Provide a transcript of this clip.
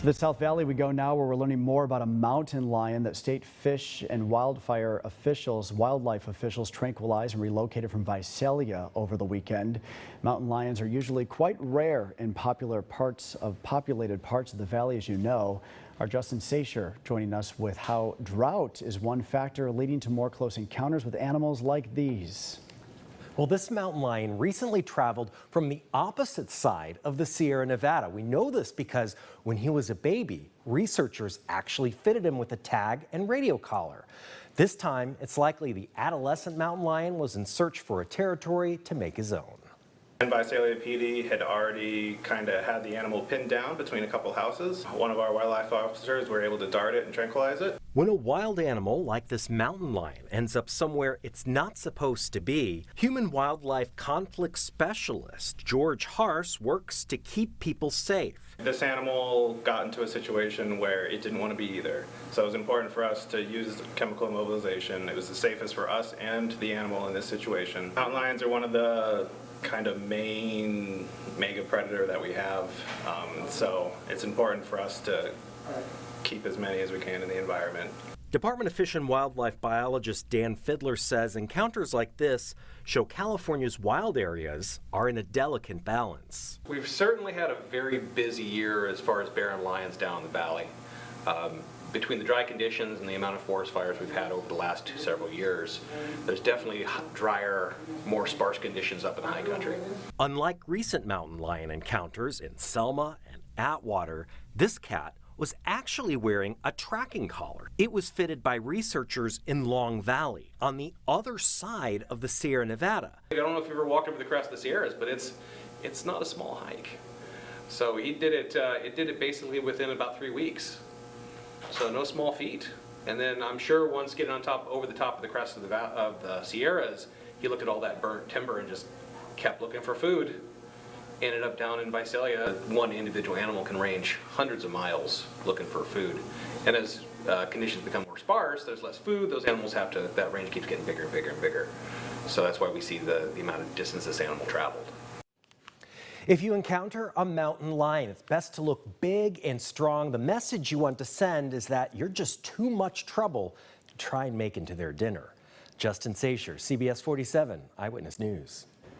To the South Valley we go now, where we're learning more about a mountain lion that state fish and wildlife officials tranquilized and relocated from Visalia over the weekend. Mountain lions are usually quite rare in populated parts of the valley, as you know. Our Justin Sacher joining us with how drought is one factor leading to more close encounters with animals like these. Well, this mountain lion recently traveled from the opposite side of the Sierra Nevada. We know this because when he was a baby, researchers actually fitted him with a tag and radio collar. This time, it's likely the adolescent mountain lion was in search for a territory to make his own. And Visalia PD had already kind of had the animal pinned down between a couple houses. One of our wildlife officers were able to dart it and tranquilize it. When a wild animal like this mountain lion ends up somewhere it's not supposed to be, human wildlife conflict specialist George Harse works to keep people safe. This animal got into a situation where it didn't want to be either. So it was important for us to use chemical immobilization. It was the safest for us and the animal in this situation. Mountain lions are one of the kind of main mega predator that we have, so it's important for us to keep as many as we can in the environment. Department of Fish and Wildlife biologist Dan Fidler says encounters like this show California's wild areas are in a delicate balance. We've certainly had a very busy year as far as barren lions down the valley. Between the dry conditions and the amount of forest fires we've had over the last several years, there's definitely drier, more sparse conditions up in the high country. Unlike recent mountain lion encounters in Selma and Atwater, this cat was actually wearing a tracking collar. It was fitted by researchers in Long Valley, on the other side of the Sierra Nevada. I don't know if you've ever walked over the crest of the Sierras, but it's not a small hike. So he did it basically within about 3 weeks. So no small feat. And then I'm sure once getting over the top of the crest of the Sierras, he looked at all that burnt timber and just kept looking for food. Ended up down in Visalia. One individual animal can range hundreds of miles looking for food. And as conditions become more sparse, there's less food, those animals that range keeps getting bigger and bigger and bigger. So that's why we see the amount of distance this animal traveled. If you encounter a mountain lion, it's best to look big and strong. The message you want to send is that you're just too much trouble to try and make into their dinner. Justin Sacher, CBS 47 Eyewitness News.